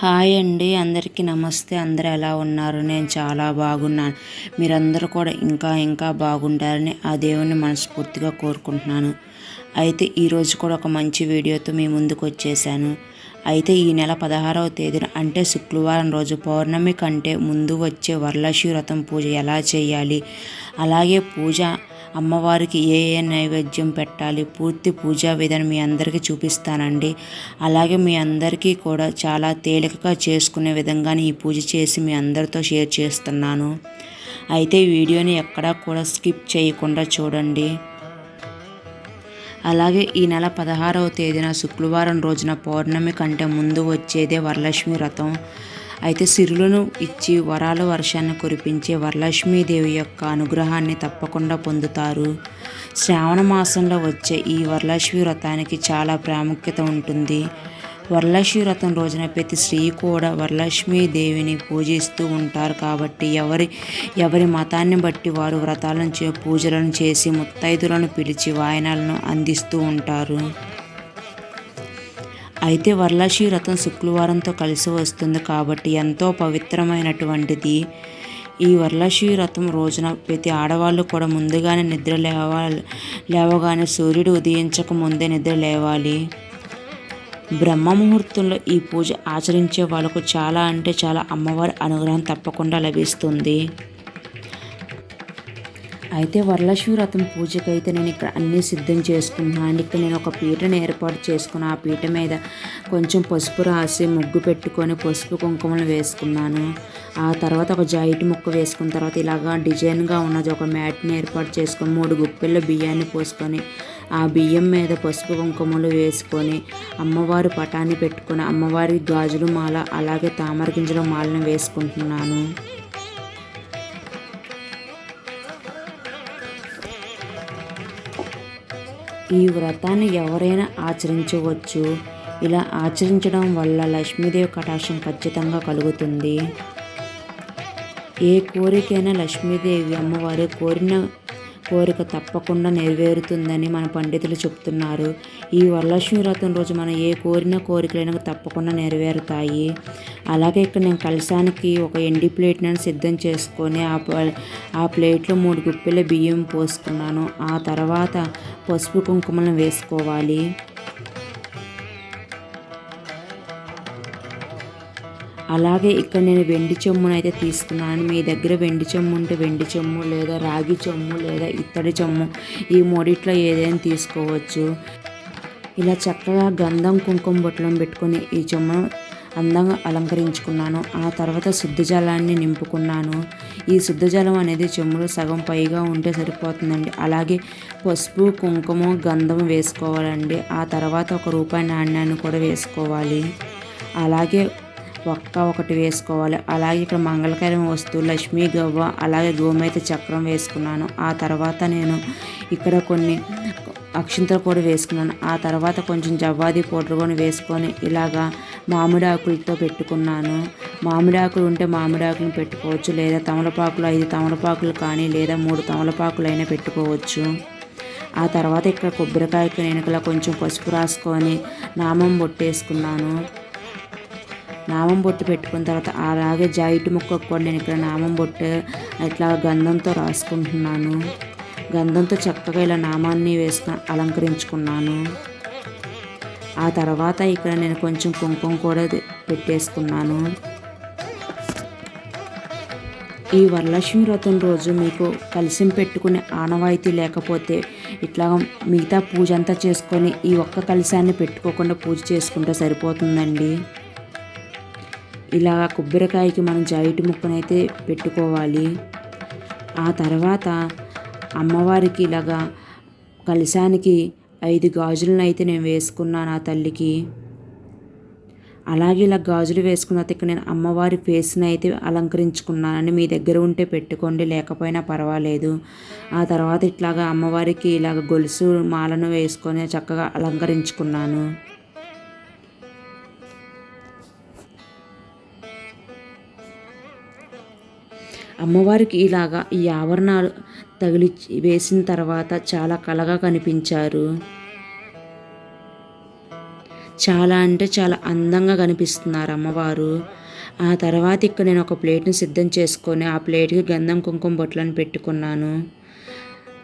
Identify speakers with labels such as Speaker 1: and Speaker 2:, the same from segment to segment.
Speaker 1: Hi అండి, అందరికీ నమస్తే. అందరూ ఎలా ఉన్నారు? నేను చాలా బాగున్నాను. మీరందరూ కూడా ఇంకా బాగుంటారని ఆ దేవుని మనస్ఫూర్తిగా కోరుకుంటున్నాను. అయితే ఈరోజు కూడా ఒక మంచి వీడియోతో మీ ముందుకు వచ్చేసాను. అయితే ఈ నెల 16వ తేదీన అంటే శుక్రవారం రోజు పౌర్ణమి కంటే ముందు వచ్చే వరలక్ష్మి వ్రతం పూజ ఎలా చేయాలి, అలాగే పూజ అమ్మవారికి ఏ నైవేద్యం పెట్టాలి, పూర్తి పూజా విధానం మీ అందరికీ చూపిస్తానండి. అలాగే మీ అందరికీ కూడా చాలా తేలికగా చేసుకునే విధంగానే ఈ పూజ చేసి మీ అందరితో షేర్ చేస్తున్నాను. అయితే ఈ వీడియోని ఎక్కడా కూడా స్కిప్ చేయకుండా చూడండి. అలాగే ఈ నెల 16వ తేదీన శుక్రవారం రోజున పౌర్ణమి కంటే ముందు వచ్చేదే వరలక్ష్మి వ్రతం. అయితే సిరులను ఇచ్చి వరాల వర్షాన్ని కురిపించే వరలక్ష్మీదేవి యొక్క అనుగ్రహాన్ని తప్పకుండా పొందుతారు. శ్రావణ మాసంలో వచ్చే ఈ వరలక్ష్మి వ్రతానికి చాలా ప్రాముఖ్యత ఉంటుంది. వరలక్ష్మి వ్రతం రోజున ప్రతి స్త్రీ కూడా వరలక్ష్మీదేవిని పూజిస్తూ ఉంటారు. కాబట్టి ఎవరి మతాన్ని బట్టి వారు వ్రతాలను పూజలను చేసి ముత్తైదులను పిలిచి వాయనాలను అందిస్తూ ఉంటారు. అయితే వరలక్ష్మి వ్రతం శుక్రవారంతో కలిసి వస్తుంది కాబట్టి ఎంతో పవిత్రమైనటువంటిది. ఈ వరలక్ష్మి వ్రతం రోజున ప్రతి ఆడవాళ్ళు కూడా ముందుగానే నిద్ర లేవగానే సూర్యుడు ఉదయించక ముందే నిద్ర లేవాలి. బ్రహ్మ ముహూర్తంలో ఈ పూజ ఆచరించే వాళ్ళకు చాలా అంటే చాలా అమ్మవారి అనుగ్రహం తప్పకుండా లభిస్తుంది. అయితే వరలక్ష్మి వ్రతం పూజకైతే నేను ఇక్కడ అన్నీ సిద్ధం చేసుకుంటున్నాను. ఇక్కడ నేను ఒక పీటను ఏర్పాటు చేసుకుని ఆ పీట మీద కొంచెం పసుపు రాసి ముగ్గు పెట్టుకొని పసుపు కుంకుమలు వేసుకున్నాను. ఆ తర్వాత ఒక జాయిట్ ముక్క వేసుకున్న తర్వాత ఇలాగా డిజైన్గా ఉన్నది ఒక మ్యాట్ని ఏర్పాటు చేసుకొని 3 గుప్పెళ్ళ బియ్యాన్ని పోసుకొని ఆ బియ్యం మీద పసుపు కుంకుమలు వేసుకొని అమ్మవారి పటాన్ని పెట్టుకొని అమ్మవారి గాజులు మాల అలాగే తామర గింజల మాలను వేసుకుంటున్నాను. ఈ వ్రతాన్ని ఎవరైనా ఆచరించవచ్చు. ఇలా ఆచరించడం వల్ల లక్ష్మీదేవి కటాక్షం ఖచ్చితంగా కలుగుతుంది. ఏ కోరికైనా లక్ష్మీదేవి అమ్మవారు కోరిక తప్పకుండా నెరవేరుతుందని మన పండితులు చెప్తున్నారు. ఈ వరలక్ష్మి వ్రతం రోజు మనం ఏ కోరికలైనా తప్పకుండా నెరవేరుతాయి. అలాగే ఇక్కడ నేను కలశానికి ఒక ఎండి ప్లేట్ని సిద్ధం చేసుకొని ఆ ప్లేట్లో 3 గుప్పెల బియ్యం పోసుకున్నాను. ఆ తర్వాత పసుపు కుంకుమలను వేసుకోవాలి. అలాగే ఇక్కడ నేను వెండి చెమ్మును అయితే తీసుకున్నాను. మీ దగ్గర వెండి చెమ్ము ఉంటే వెండి చెమ్ము లేదా రాగి చెమ్ము లేదా ఇత్తడి చెమ్ము ఈ మూడిట్లో ఏదైనా తీసుకోవచ్చు. ఇలా చక్కగా గంధం కుంకుమ బొట్లను పెట్టుకొని ఈ చెమ్మును అందంగా అలంకరించుకున్నాను. ఆ తర్వాత శుద్ధ జలాన్ని నింపుకున్నాను. ఈ శుద్ధ జలం అనేది చెమ్ములో సగం పైగా ఉంటే సరిపోతుందండి. అలాగే పసుపు కుంకుమ గంధం వేసుకోవాలండి. ఆ తర్వాత ఒక రూపాయి నాణ్యాన్ని కూడా వేసుకోవాలి. అలాగే ఒకటి వేసుకోవాలి. అలాగే ఇక్కడ మంగళకరమైన వస్తువు లక్ష్మీ గవ్వ అలాగే గోమేత చక్రం వేసుకున్నాను. ఆ తర్వాత నేను ఇక్కడ కొన్ని అక్షింతలు కూడా వేసుకున్నాను. ఆ తర్వాత కొంచెం జవ్వాది పౌడర్ కూడా వేసుకొని ఇలాగా మామిడి ఆకులతో పెట్టుకున్నాను. మామిడి ఆకులు ఉంటే మామిడి ఆకులను పెట్టుకోవచ్చు, లేదా తమలపాకులు 5 తమలపాకులు కానీ లేదా 3 తమలపాకులు అయినా పెట్టుకోవచ్చు. ఆ తర్వాత ఇక్కడ కొబ్బరికాయకు నేను ఇలా కొంచెం పసుపు రాసుకొని నామం బొట్టేసుకున్నాను. నామం బొట్టు పెట్టుకున్న తర్వాత అలాగే జాయిట్ ముక్కకు కూడా నేను ఇక్కడ నామం బొట్టు ఇట్లా గంధంతో రాసుకుంటున్నాను. గంధంతో చక్కగా ఇలా నామాన్ని వేసుకొని అలంకరించుకున్నాను. ఆ తర్వాత ఇక్కడ నేను కొంచెం కుంకుమ కూడా పెట్టేసుకున్నాను. ఈ వరలక్ష్మి వ్రతం రోజు మీకు కలశం పెట్టుకునే ఆనవాయితీ లేకపోతే ఇట్లా మిగతా పూజ అంతా చేసుకొని ఈ ఒక్క కలశాన్ని పెట్టుకోకుండా పూజ చేసుకుంటే సరిపోతుందండి. ఇలా కొబ్బరికాయకి మనం జాయిట్ ముక్కనైతే పెట్టుకోవాలి. ఆ తర్వాత అమ్మవారికి ఇలాగా కలశానికి 5 గాజులను అయితే నేను వేసుకున్నాను ఆ తల్లికి. అలాగే ఇలా గాజులు వేసుకున్న తర్వాత ఇక్కడ నేను అమ్మవారి ఫేస్ని అయితే అలంకరించుకున్నానని మీ దగ్గర ఉంటే పెట్టుకోండి, లేకపోయినా పర్వాలేదు. ఆ తర్వాత ఇట్లాగా అమ్మవారికి ఇలాగ గొలుసు మాలను వేసుకొని చక్కగా అలంకరించుకున్నాను. అమ్మవారికి ఇలాగా ఈ ఆభరణాలు వేసిన తర్వాత చాలా కళగా కనిపించారు. చాలా అంటే చాలా అందంగా కనిపిస్తున్నారు అమ్మవారు. ఆ తర్వాత ఇక్కడ నేను ఒక ప్లేట్ని సిద్ధం చేసుకొని ఆ ప్లేట్కి గంధం కుంకుమ బొట్లను పెట్టుకున్నాను.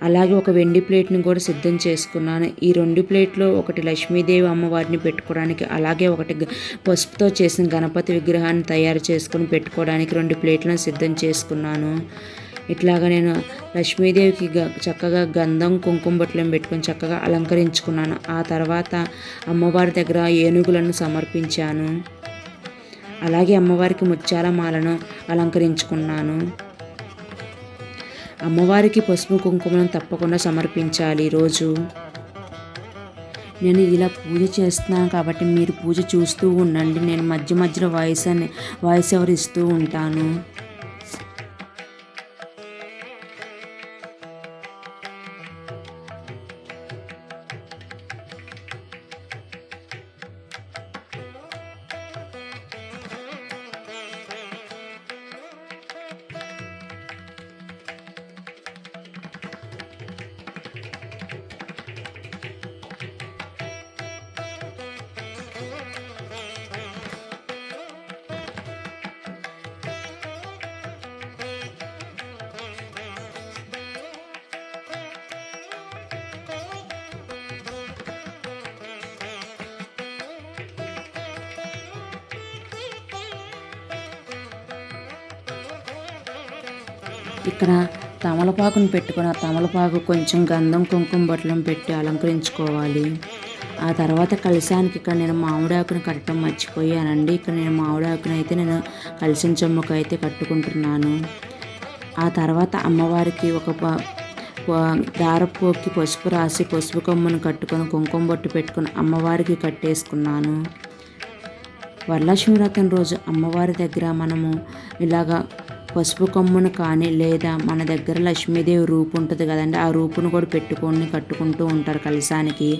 Speaker 1: అలాగే ఒక వెండి ప్లేట్ని కూడా సిద్ధం చేసుకున్నాను. ఈ 2 ప్లేట్లో ఒకటి లక్ష్మీదేవి అమ్మవారిని పెట్టుకోవడానికి, అలాగే ఒకటి పసుపుతో చేసిన గణపతి విగ్రహాన్ని తయారు చేసుకొని పెట్టుకోవడానికి 2 ప్లేట్లను సిద్ధం చేసుకున్నాను. ఇట్లాగా నేను లక్ష్మీదేవికి చక్కగా గంధం కుంకుమ బొట్లను పెట్టుకొని చక్కగా అలంకరించుకున్నాను. ఆ తర్వాత అమ్మవారి దగ్గర ఏనుగులను సమర్పించాను. అలాగే అమ్మవారికి ముత్యాల మాలను అలంకరించుకున్నాను. అమ్మవారికి పసుపు కుంకుమను తప్పకుండా సమర్పించాలి ఈరోజు. నేను ఇలా పూజ చేస్తున్నాను కాబట్టి మీరు పూజ చూస్తూ ఉండండి. నేను మధ్య మధ్యలో వాయిస్ ఓవర్ ఇస్తూ ఉంటాను. ఇక్కడ తమలపాకును పెట్టుకొని ఆ తమలపాకు కొంచెం గంధం కుంకుమ బొట్లను పెట్టి అలంకరించుకోవాలి. ఆ తర్వాత కలశానికి ఇక్కడ నేను మామిడాకును కట్టడం మర్చిపోయానండి. ఇక్కడ నేను మామిడాకును అయితే నేను కలశం చెమ్మకు అయితే కట్టుకుంటున్నాను. ఆ తర్వాత అమ్మవారికి ఒక దారపోకి పసుపు రాసి పసుపు కొమ్మను కట్టుకొని కుంకుమ బొట్టు పెట్టుకొని అమ్మవారికి కట్టేసుకున్నాను. వరలక్ష్మి వ్రతం రోజు అమ్మవారి దగ్గర మనము ఇలాగా పసుపు కొమ్మును కానీ లేదా మన దగ్గర లక్ష్మీదేవి రూపు ఉంటుంది కదండి, ఆ రూపును కూడా పెట్టుకొని కట్టుకుంటూ ఉంటారు కలశానికి.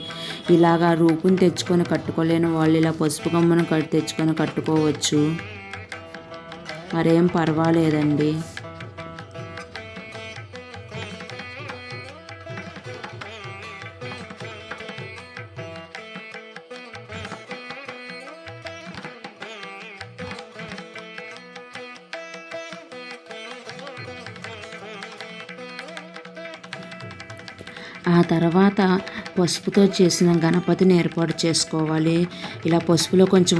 Speaker 1: ఇలాగా రూపుని తెచ్చుకొని కట్టుకోలేని వాళ్ళు ఇలా పసుపు కొమ్మును తెచ్చుకొని కట్టుకోవచ్చు, మరేం పర్వాలేదండి. ఆ తర్వాత పసుపుతో చేసిన గణపతిని ఏర్పాటు చేసుకోవాలి. ఇలా పసుపులో కొంచెం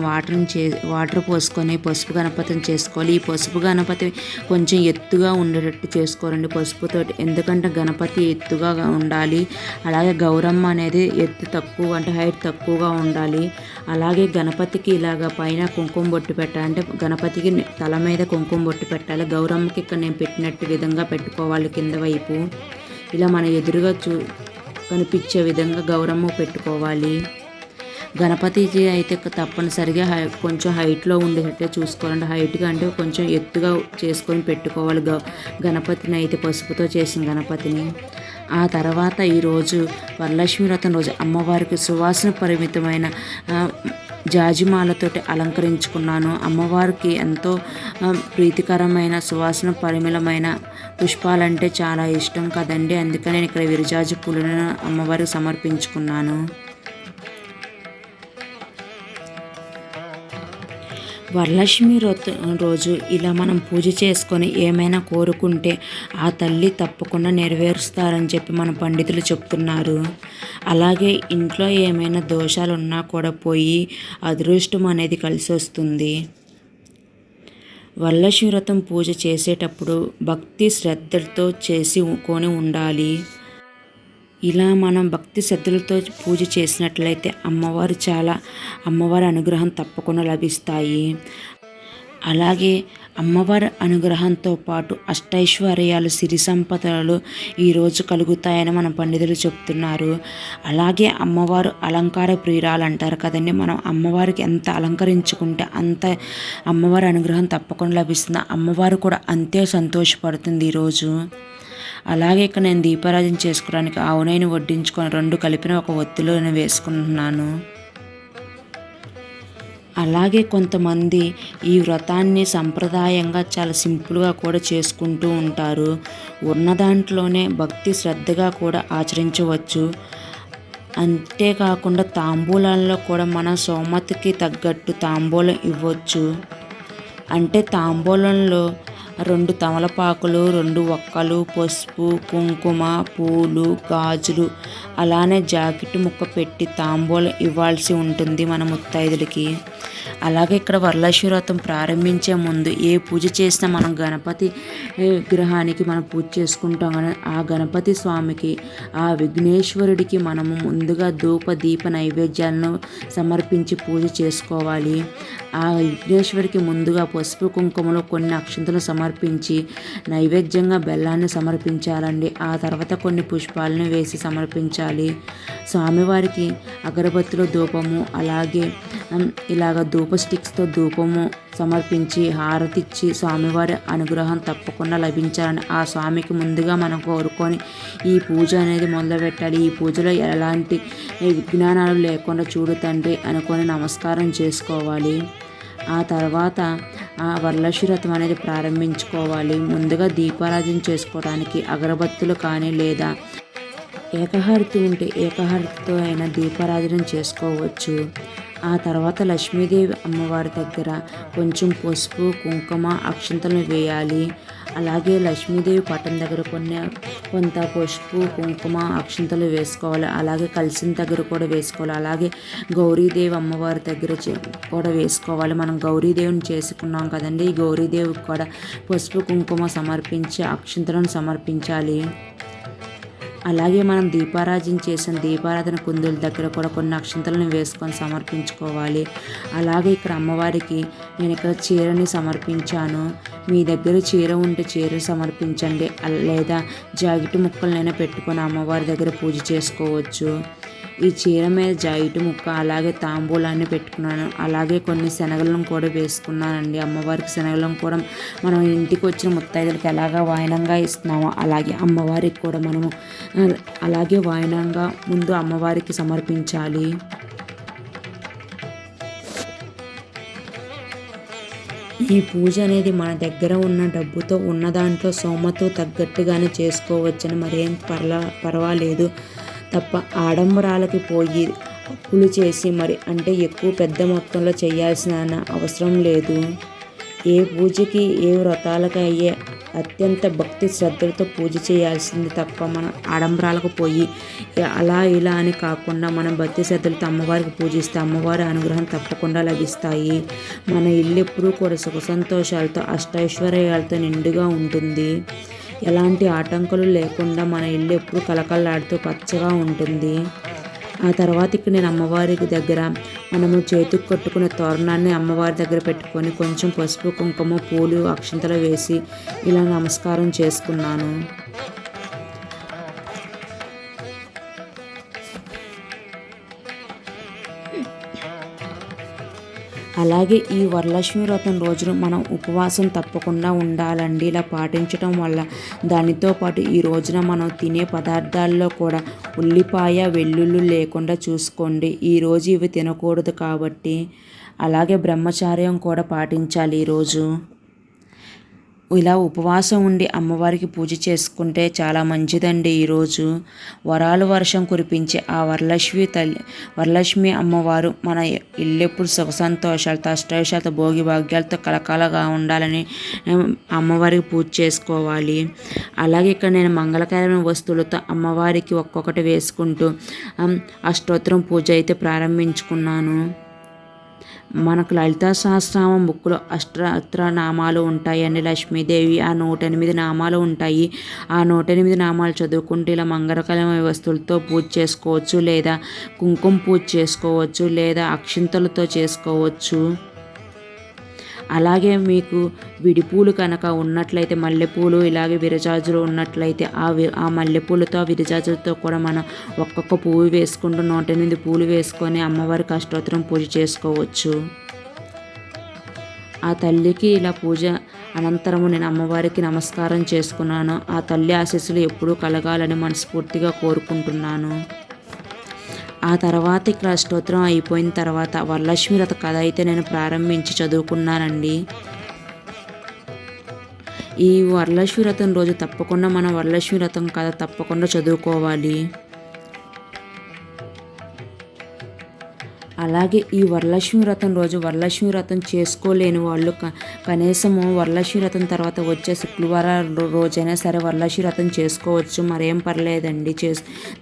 Speaker 1: వాటర్ పోసుకొని పసుపు గణపతిని చేసుకోవాలి. ఈ పసుపు గణపతి కొంచెం ఎత్తుగా ఉండేటట్టు చేసుకోవాలండి పసుపుతో, ఎందుకంటే గణపతి ఎత్తుగా ఉండాలి. అలాగే గౌరమ్మ అనేది ఎత్తు తక్కువ అంటే హైట్ తక్కువగా ఉండాలి. అలాగే గణపతికి ఇలాగ పైన కుంకుమ బొట్టు పెట్టాలి, అంటే గణపతికి తల మీద కుంకుమ బొట్టు పెట్టాలి. గౌరమ్మకి ఇక్కడ నేను పెట్టినట్టు విధంగా పెట్టుకోవాలి కింద వైపు. ఇలా మన ఎదురుగా కనిపించే విధంగా గౌరమ్మ పెట్టుకోవాలి. గణపతికి అయితే తప్పనిసరిగా కొంచెం హైట్లో ఉండేటట్టే చూసుకోవాలండి. హైట్గా అంటే కొంచెం ఎత్తుగా చేసుకొని పెట్టుకోవాలి గణపతిని అయితే, పసుపుతో చేసిన గణపతిని. ఆ తర్వాత ఈరోజు వరలక్ష్మి వ్రతం రోజు అమ్మవారికి సువాసన పరిమితమైన జాజిమాలతోటి అలంకరించుకున్నాను. అమ్మవారికి ఎంతో ప్రీతికరమైన సువాసన పరిమళమైన పుష్పాలంటే చాలా ఇష్టం కదండి, అందుకని నేను ఇక్కడ విరజాజి పూలను అమ్మవారికి సమర్పించుకున్నాను. వరలక్ష్మి వ్రతం రోజు ఇలా మనం పూజ చేసుకొని ఏమైనా కోరుకుంటే ఆ తల్లి తప్పకుండా నెరవేరుస్తారని చెప్పి మన పండితులు చెప్తున్నారు. అలాగే ఇంట్లో ఏమైనా దోషాలు ఉన్నా కూడా పోయి అదృష్టం అనేది కలిసి వస్తుంది. వరలక్ష్మి వ్రతం పూజ చేసేటప్పుడు భక్తి శ్రద్ధలతో చేసుకొని ఉండాలి. ఇలా మనం భక్తి శ్రద్ధలతో పూజ చేసినట్లయితే అమ్మవారి అనుగ్రహం తప్పకుండా లభిస్తాయి. అలాగే అమ్మవారి అనుగ్రహంతో పాటు అష్టైశ్వర్యాలు సిరి సంపదలు ఈరోజు కలుగుతాయని మన పండితులు చెప్తున్నారు. అలాగే అమ్మవారు అలంకార ప్రియురాలు అంటారు కదండి, మనం అమ్మవారికి ఎంత అలంకరించుకుంటే అంత అమ్మవారి అనుగ్రహం తప్పకుండా లభిస్తుంది. అమ్మవారు కూడా అంతే సంతోషపడుతుంది ఈరోజు. అలాగే ఇక్కడ నేను దీపారాధన చేసుకోవడానికి ఆవు నెయ్యిని వడ్డించుకొని 2 కలిపిన ఒక ఒత్తిలో వేసుకుంటున్నాను. అలాగే కొంతమంది ఈ వ్రతాన్ని సంప్రదాయంగా చాలా సింపుల్గా కూడా చేసుకుంటూ ఉంటారు. ఉన్న దాంట్లోనే భక్తి శ్రద్ధగా కూడా ఆచరించవచ్చు. అంతేకాకుండా తాంబూలాల్లో కూడా మన స్తోమతకి తగ్గట్టు తాంబూలం ఇవ్వచ్చు. అంటే తాంబూలంలో 2 తమలపాకులు, 2 వక్కలు, పసుపు, కుంకుమ, పూలు, గాజులు, అలానే జాకెట్ ముక్క పెట్టి తాంబూలం ఇవ్వాల్సి ఉంటుంది మన ముత్తైదులకి. అలాగే ఇక్కడ వరలక్ష్మి వ్రతం ప్రారంభించే ముందు ఏ పూజ చేసినా మనం గణపతి విగ్రహానికి మనం పూజ చేసుకుంటాం కానీ ఆ గణపతి స్వామికి, ఆ విఘ్నేశ్వరుడికి మనము ముందుగా ధూప దీప నైవేద్యాలను సమర్పించి పూజ చేసుకోవాలి. ఆ విఘ్నేశ్వరికి ముందుగా పసుపు కుంకుమలో కొన్ని అక్షంతలు సమర్పించి నైవేద్యంగా బెల్లాన్ని సమర్పించాలండి. ఆ తర్వాత కొన్ని పుష్పాలను వేసి సమర్పించాలి. స్వామివారికి అగరబత్తిలో ధూపము, అలాగే ఇలాగ ధూప స్టిక్స్తో ధూపము సమర్పించి హారతిచ్చి స్వామివారి అనుగ్రహం తప్పకుండా లభించాలని ఆ స్వామికి ముందుగా మనం కోరుకొని ఈ పూజ అనేది మొదలుపెట్టాలి. ఈ పూజలో ఎలాంటి విజ్ఞానాలు లేకుండా చూడు తండ్రి అనుకొని నమస్కారం చేసుకోవాలి. ఆ తర్వాత ఆ వరలక్ష్మి వ్రతం అనేది ప్రారంభించుకోవాలి. ముందుగా దీపారాధన చేసుకోవడానికి అగరబత్తులు కానీ లేదా ఏకహారతి ఉంటే ఏకహారతితో అయినా దీపారాధన చేసుకోవచ్చు. ఆ తర్వాత లక్ష్మీదేవి అమ్మవారి దగ్గర కొంచెం పసుపు, కుంకుమ, అక్షంతలను వేయాలి. అలాగే లక్ష్మీదేవి పట్టం దగ్గర కొంత పసుపు, కుంకుమ, అక్షంతలు వేసుకోవాలి. అలాగే కలిసిన దగ్గర కూడా వేసుకోవాలి. అలాగే గౌరీదేవి అమ్మవారి దగ్గర కూడా వేసుకోవాలి. మనం గౌరీదేవిని చేసుకున్నాం కదండి, ఈ గౌరీదేవికి కూడా పసుపు, కుంకుమ సమర్పించి అక్షంతలను సమర్పించాలి. అలాగే మనం దీపారాధన చేసిన దీపారాధన కుందుల దగ్గర కూడా కొన్ని అక్షంతలను వేసుకొని సమర్పించుకోవాలి. అలాగే ఇక్కడ అమ్మవారికి నేను ఇక్కడ చీరని సమర్పించాను. మీ దగ్గర చీర ఉంటే చీర సమర్పించండి, లేదా జాకెట్ ముక్కలనైనా పెట్టుకొని అమ్మవారి దగ్గర పూజ చేసుకోవచ్చు. ఈ చీర మీద జాకెట్ ముక్క అలాగే తాంబూలాన్ని పెట్టుకున్నాను. అలాగే కొన్ని శనగలను కూడా వేసుకున్నానండి. అమ్మవారికి శనగలను కూడా మనం ఇంటికి వచ్చిన ముత్తైదులకు ఎలాగా వాయనంగా ఇస్తున్నామో అలాగే అమ్మవారికి కూడా మనము అలాగే వాయనంగా ముందు అమ్మవారికి సమర్పించాలి. ఈ పూజ అనేది మన దగ్గర ఉన్న డబ్బుతో ఉన్న దాంట్లో సొమ్ముతో తగ్గట్టుగానే చేసుకోవచ్చని మరేం పర్వాలేదు తప్ప ఆడంబరాలకి పోయి అప్పులు చేసి మరి అంటే ఎక్కువ పెద్ద మొత్తంలో చేయాల్సిన అవసరం లేదు. ఏ పూజకి ఏ వ్రతాలకు అయ్యే అత్యంత భక్తి శ్రద్ధలతో పూజ చేయాల్సింది తప్ప మన ఆడంబరాలకు పోయి అలా ఇలా అని కాకుండా మనం భక్తి శ్రద్ధలతో అమ్మవారికి పూజిస్తే అమ్మవారి అనుగ్రహం తప్పకుండా లభిస్తాయి. మన ఇల్లు ఎప్పుడూ కూడా సుఖ సంతోషాలతో అష్టైశ్వర్యాలతో నిండుగా ఉంటుంది. ఎలాంటి ఆటంకాలు లేకుండా మన ఇల్లు ఎప్పుడు కలకల్లాడుతూ పచ్చగా ఉంటుంది. ఆ తర్వాత ఇక్కడ నేను అమ్మవారి దగ్గర మనము చేతికి కట్టుకునే తోరణాన్ని అమ్మవారి దగ్గర పెట్టుకొని కొంచెం పసుపు, కుంకుమ, పూలు, అక్షంతలు వేసి ఇలా నమస్కారం చేసుకున్నాను. అలాగే ఈ వరలక్ష్మి వ్రతం రోజున మనం ఉపవాసం తప్పకుండా ఉండాలండి. ఇలా పాటించడం వల్ల దానితో పాటు ఈ రోజున మనం తినే పదార్థాల్లో కూడా ఉల్లిపాయ, వెల్లుల్లి లేకుండా చూసుకోండి. ఈరోజు ఇవి తినకూడదు కాబట్టి. అలాగే బ్రహ్మచార్యం కూడా పాటించాలి ఈరోజు. ఇలా ఉపవాసం ఉండి అమ్మవారికి పూజ చేసుకుంటే చాలా మంచిదండి. ఈరోజు వరాలు వర్షం కురిపించే ఆ వరలక్ష్మి అమ్మవారు మన ఇల్లెప్పుడు సుఖ సంతోషాలతో అష్టైశ్వర్యాలతో భోగి భాగ్యాలతో కలకాలగా ఉండాలని అమ్మవారికి పూజ చేసుకోవాలి. అలాగే ఇక్కడ నేను మంగళకరమైన వస్తువులతో అమ్మవారికి ఒక్కొక్కటి వేసుకుంటూ అష్టోత్తరం పూజ అయితే ప్రారంభించుకున్నాను. మనకు లలితా సహస్రనామం బుక్లో అష్టోత్తరనామాలు ఉంటాయండి. లక్ష్మీదేవి ఆ 108 నామాలు ఉంటాయి. ఆ 108 నామాలు చదువుకుంటూ ఇలా మంగళకరమైన వస్తువులతో పూజ చేసుకోవచ్చు, లేదా కుంకుమ పూజ చేసుకోవచ్చు, లేదా అక్షింతలతో చేసుకోవచ్చు. అలాగే మీకు విడిపూలు కనుక ఉన్నట్లయితే మల్లెపూలు ఇలాగే విరజాజులు ఉన్నట్లయితే ఆ మల్లెపూలతో విరజాజులతో కూడా మనం ఒక్కొక్క పువ్వు వేసుకుంటూ 108 పూలు వేసుకొని అమ్మవారికి అష్టోత్తరం పూజ చేసుకోవచ్చు. ఆ తల్లికి ఇలా పూజ అనంతరము నేను అమ్మవారికి నమస్కారం చేసుకున్నాను. ఆ తల్లి ఆశీస్సులు ఎప్పుడూ కలగాలని మనస్ఫూర్తిగా కోరుకుంటున్నాను. ఆ తర్వాత ఇక్కడ స్తోత్రం అయిపోయిన తర్వాత వరలక్ష్మి వ్రత కథ అయితే నేను ప్రారంభించి చదువుకున్నానండి. ఈ వరలక్ష్మి వ్రతం రోజు తప్పకుండా మనం వరలక్ష్మి వ్రతం కథ తప్పకుండా చదువుకోవాలి. అలాగే ఈ వరలక్ష్మి వ్రతం రోజు వరలక్ష్మి వ్రతం చేసుకోలేని వాళ్ళు కనీసము వరలక్ష్మి వ్రతం తర్వాత వచ్చే శుక్రవారం రోజైనా సరే వరలక్ష్మి వ్రతం చేసుకోవచ్చు. మరేం పర్లేదండి,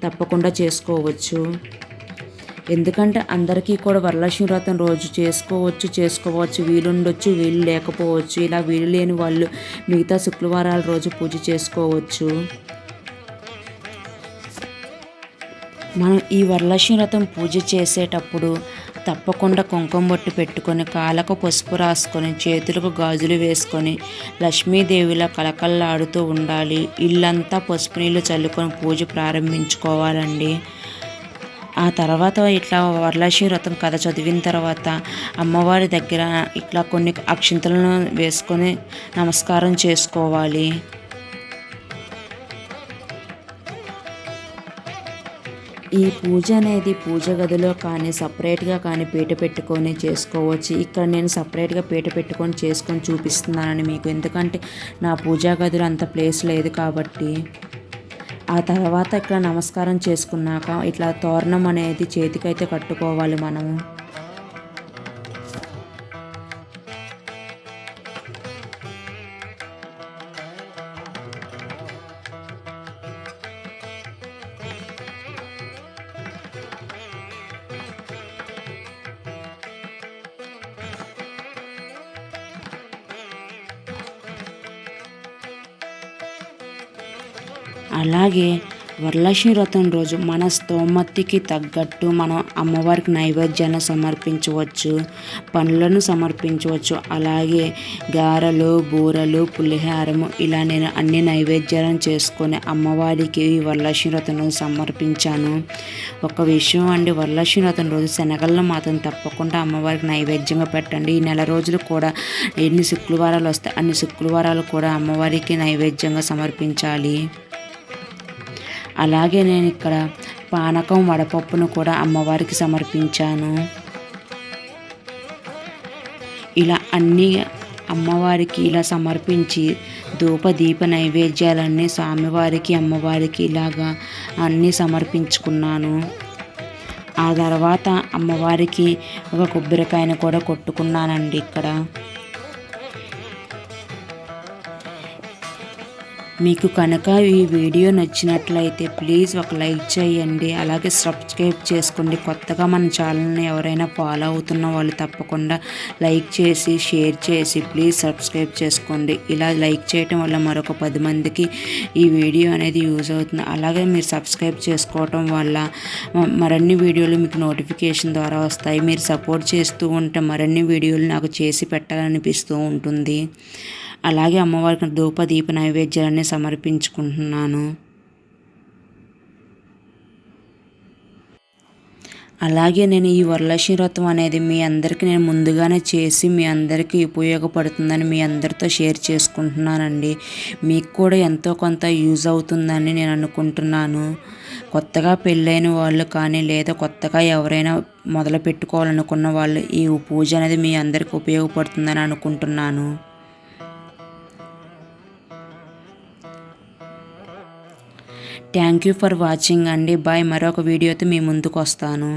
Speaker 1: తప్పకుండా చేసుకోవచ్చు. ఎందుకంటే అందరికీ కూడా వరలక్ష్మి వ్రతం రోజు చేసుకోవచ్చు, వీలుండొచ్చు, వీలు లేకపోవచ్చు. ఇలా వీలు లేని వాళ్ళు మిగతా శుక్రవారాల రోజు పూజ చేసుకోవచ్చు. మనం ఈ వరలక్ష్మి వ్రతం పూజ చేసేటప్పుడు తప్పకుండా కుంకుమ బొట్టు పెట్టుకొని, కాళ్ళకు పసుపు రాసుకొని, చేతులకు గాజులు వేసుకొని లక్ష్మీదేవిలా కళకళలాడుతూ ఉండాలి. ఇల్లంతా పసుపు నీళ్ళు చల్లుకొని పూజ ప్రారంభించుకోవాలండి. ఆ తర్వాత ఇట్లా వరలక్ష్మి వ్రతం కథ చదివిన తర్వాత అమ్మవారి దగ్గర ఇట్లా కొన్ని అక్షింతలను వేసుకొని నమస్కారం చేసుకోవాలి. ఈ పూజ అనేది పూజ గదిలో కానీ సపరేట్గా కానీ పీట పెట్టుకొని చేసుకోవచ్చు. ఇక్కడ నేను సపరేట్గా పీట పెట్టుకొని చేసుకొని చూపిస్తున్నానని మీకు, ఎందుకంటే నా పూజా గదిలో అంత ప్లేస్ లేదు కాబట్టి. ఆ తర్వాత ఇక్కడ నమస్కారం చేసుకున్నాక ఇట్లా తోరణం అనేది చేతికైతే కట్టుకోవాలి మనము. అలాగే వరలక్ష్మి వ్రతం రోజు మన స్తోమతికి తగ్గట్టు మనం అమ్మవారికి నైవేద్యాన్ని సమర్పించవచ్చు, పండ్లను సమర్పించవచ్చు. అలాగే గారెలు, బూరెలు, పులిహారము ఇలా నేను అన్ని నైవేద్యాలను చేసుకొని అమ్మవారికి ఈ వరలక్ష్మి వ్రతం రోజు సమర్పించాను. ఒక విషయం అండి, వరలక్ష్మి వ్రతం రోజు శనగలను మాత్రం తప్పకుండా అమ్మవారికి నైవేద్యంగా పెట్టండి. ఈ నెల రోజులు కూడా ఎన్ని శుక్రవారాలు వస్తాయి అన్ని శుక్రవారాలు కూడా అమ్మవారికి నైవేద్యంగా సమర్పించాలి. అలాగే నేను ఇక్కడ పానకం, వడపప్పును కూడా అమ్మవారికి సమర్పించాను. ఇలా అన్నీ అమ్మవారికి ఇలా సమర్పించి ధూప దీప నైవేద్యాలన్నీ స్వామివారికి, అమ్మవారికి ఇలాగా అన్నీ సమర్పించుకున్నాను. ఆ తర్వాత అమ్మవారికి ఒక కొబ్బరికాయను కూడా కొట్టుకున్నానండి. ఇక్కడ మీకు కనుక ఈ వీడియో నచ్చినట్లయితే ప్లీజ్ ఒక లైక్ చేయండి, అలాగే సబ్స్క్రైబ్ చేసుకోండి. కొత్తగా మన ఛానల్ని ఎవరైనా ఫాలో అవుతున్న వాళ్ళు తప్పకుండా లైక్ చేసి షేర్ చేసి ప్లీజ్ సబ్స్క్రైబ్ చేసుకోండి. ఇలా లైక్ చేయటం వల్ల మరొక 10 మందికి ఈ వీడియో అనేది యూజ్ అవుతుంది. అలాగే మీరు సబ్స్క్రైబ్ చేసుకోవటం వల్ల మరిన్ని వీడియోలు మీకు నోటిఫికేషన్ ద్వారా వస్తాయి. మీరు సపోర్ట్ చేస్తూ ఉంటే మరిన్ని వీడియోలు నాకు చేసి పెట్టాలనిపిస్తూ ఉంటుంది. అలాగే అమ్మవారికి ధూప దీప నైవేద్యాలన్నీ సమర్పించుకుంటున్నాను. అలాగే నేను ఈ వరలక్ష్మి వ్రతం అనేది మీ అందరికీ నేను ముందుగానే చేసి మీ అందరికీ ఉపయోగపడుతుందని మీ అందరితో షేర్ చేసుకుంటున్నానండి. మీకు కూడా ఎంతో కొంత యూజ్ అవుతుందని నేను అనుకుంటున్నాను. కొత్తగా పెళ్ళైన వాళ్ళు కానీ లేదా కొత్తగా ఎవరైనా మొదలు పెట్టుకోవాలనుకున్న వాళ్ళు ఈ పూజ అనేది మీ అందరికీ ఉపయోగపడుతుందని అనుకుంటున్నాను. థ్యాంక్ యూ ఫర్ వాచింగ్ అండి. బాయ్. మరొక వీడియోతో మీ ముందుకు వస్తాను.